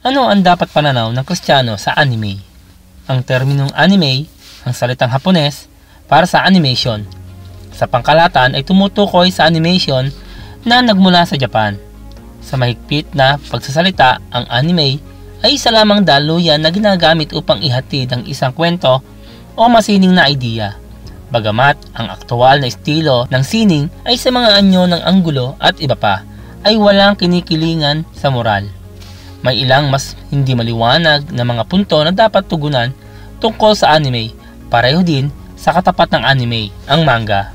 Ano ang dapat pananaw ng Kristiyano sa anime? Ang terminong anime, ang salitang Hapones, para sa animation. Sa pangkalahatan ay tumutukoy sa animation na nagmula sa Japan. Sa mahigpit na pagsasalita, ang anime ay isa lamang daluyan na ginagamit upang ihatid ang isang kwento o masining na idea. Bagamat ang aktual na estilo ng sining ay sa mga anyo ng anggulo at iba pa, ay walang kinikilingan sa moral. May ilang mas hindi maliwanag na mga punto na dapat tugunan tungkol sa anime, pareho din sa katapat ng anime, ang manga.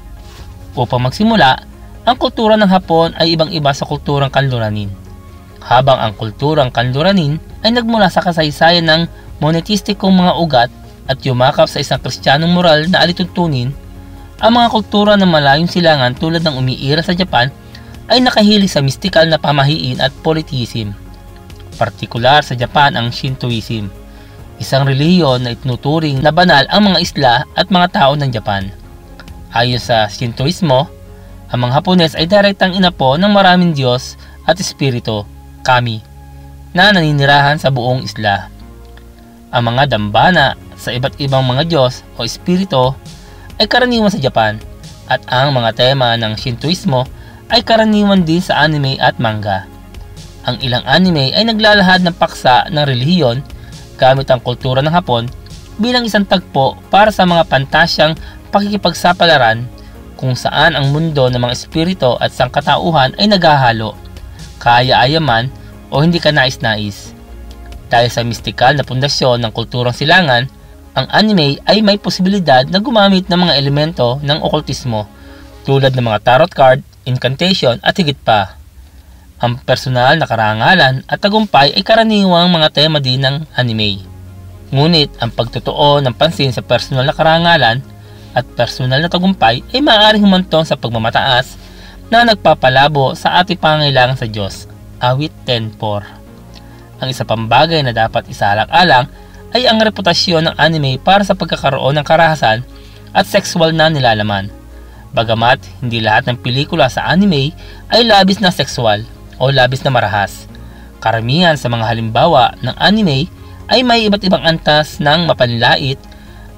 Upang magsimula, ang kultura ng Hapon ay ibang-iba sa kulturang kanluranin. Habang ang kulturang kanluranin ay nagmula sa kasaysayan ng monetistikong mga ugat at yumakap sa isang kristyanong moral na alituntunin, ang mga kultura ng malayong silangan tulad ng umiira sa Japan ay nakahilig sa mistikal na pamahiin at politism. Partikular sa Japan ang Shintoism, isang relihiyon na itinuturing na banal ang mga isla at mga tao ng Japan. Ayon sa Shintoismo, ang mga Hapones ay direktang inapo ng maraming Diyos at Espiritu, kami, na naninirahan sa buong isla. Ang mga dambana sa iba't ibang mga Diyos o Espiritu ay karaniwan sa Japan, at ang mga tema ng Shintoismo ay karaniwan din sa anime at manga. Ang ilang anime ay naglalahad ng paksa ng relihiyon gamit ang kultura ng Hapon bilang isang tagpo para sa mga pantasyang pakikipagsapalaran kung saan ang mundo ng mga espiritu at sangkatauhan ay naghahalo, kaaya-ayaman o hindi kanais-nais. Dahil sa mistikal na pundasyon ng kulturang silangan, ang anime ay may posibilidad na gumamit ng mga elemento ng okultismo tulad ng mga tarot card, incantation at higit pa. Ang personal na karangalan at tagumpay ay karaniwang mga tema din ng anime. Ngunit ang pagtotoo ng pansin sa personal na karangalan at personal na tagumpay ay maaaring humantong sa pagmamataas na nagpapalabo sa ating pangangailangan sa Diyos. Awit 10:4. Ang isa pang bagay na dapat isaalang-alang ay ang reputasyon ng anime para sa pagkakaroon ng karahasan at sexual na nilalaman. Bagamat hindi lahat ng pelikula sa anime ay labis na sexual o labis na marahas, karamihan sa mga halimbawa ng anime ay may iba't ibang antas ng mapanlait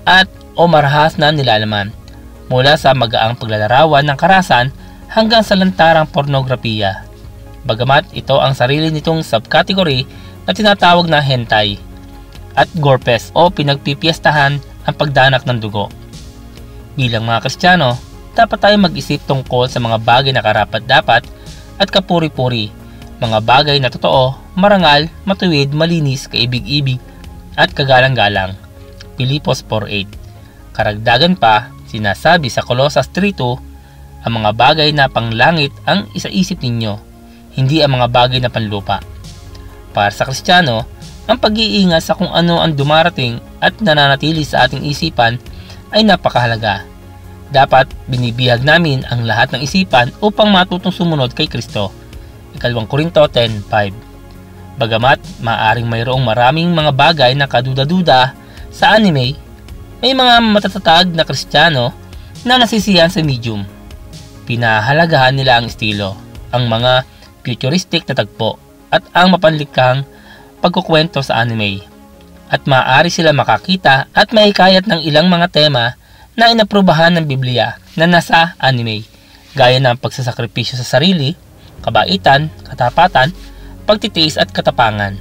at o marahas na nilalaman, mula sa magaang paglalarawan ng karahasan hanggang sa lantarang pornografiya. Bagamat ito ang sarili nitong subcategory na tinatawag na hentai at gorepes o pinagpipiestahan ang pagdanak ng dugo. Bilang mga Kristiyano, dapat tayo mag-isip tungkol sa mga bagay na karapat-dapat at kapuri-puri, mga bagay na totoo, marangal, matuwid, malinis, kaibig-ibig at kagalang-galang. Pilipos 4:8. Karagdagan pa, sinasabi sa Colosas 3:2, ang mga bagay na panglangit ang isaisip ninyo, hindi ang mga bagay na panlupa. Para sa Kristiyano, ang pag-iingat sa kung ano ang dumarating at nananatili sa ating isipan ay napakahalaga. Dapat binibihag namin ang lahat ng isipan upang matutong sumunod kay Kristo. 2 Korinto 10:5. Bagamat maaaring mayroong maraming mga bagay na kaduda-duda sa anime, may mga matatatag na Kristiyano na nasisiyahan sa medium. Pinahalagahan nila ang estilo, ang mga futuristic na tagpo at ang mapanlikhang pagkukwento sa anime. At maaari sila makakita at mahikayat ng ilang mga tema na inaprubahan ng Biblia na nasa anime, gaya ng pagsasakripisyo sa sarili, kabaitan, katapatan, pagtitiis at katapangan.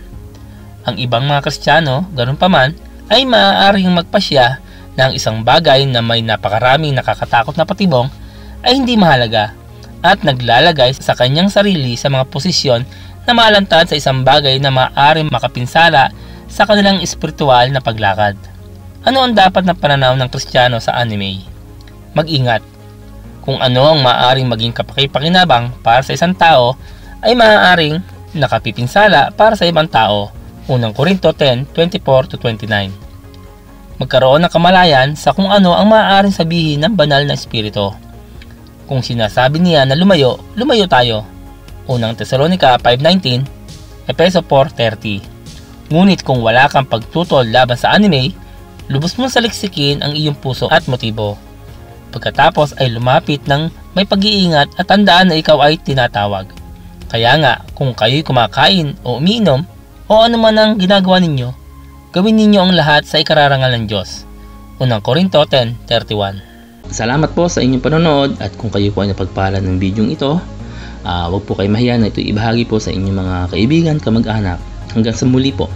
Ang ibang mga Kristiyano, ganun pa man, ay maaaring magpasya na ang isang bagay na may napakaraming nakakatakot na patibong ay hindi mahalaga at naglalagay sa kanyang sarili sa mga posisyon na malantad sa isang bagay na maaaring makapinsala sa kanilang espiritual na paglakad. Ano ang dapat na pananaw ng Kristiyano sa anime? Mag-ingat. Kung ano ang maaaring maging kapaki-pakinabang para sa isang tao ay maaaring nakapipinsala para sa ibang tao. 1 Korinto 10:24-29. Magkaroon ng kamalayan sa kung ano ang maaaring sabihin ng banal na espiritu. Kung sinasabi niya na lumayo, lumayo tayo. 1 Tesalonica 5:19, Efeso 4:30. Ngunit kung wala kang pagtutol laban sa anime, lubos mong saliksikin ang iyong puso at motibo. Pagkatapos ay lumapit ng may pag-iingat at tandaan na ikaw ay tinatawag. Kaya nga, kung kayo'y kumakain o umiinom o o ano man ang ginagawa ninyo, gawin ninyo ang lahat sa ikararangal ng Diyos. Unang Korinto 10:31. Salamat po sa inyong panonood, at kung kayo po ay napagpala ng bidyong ito, huwag po kayo mahiya na ito ibahagi po sa inyong mga kaibigan, kamag-anak. Hanggang sa muli po.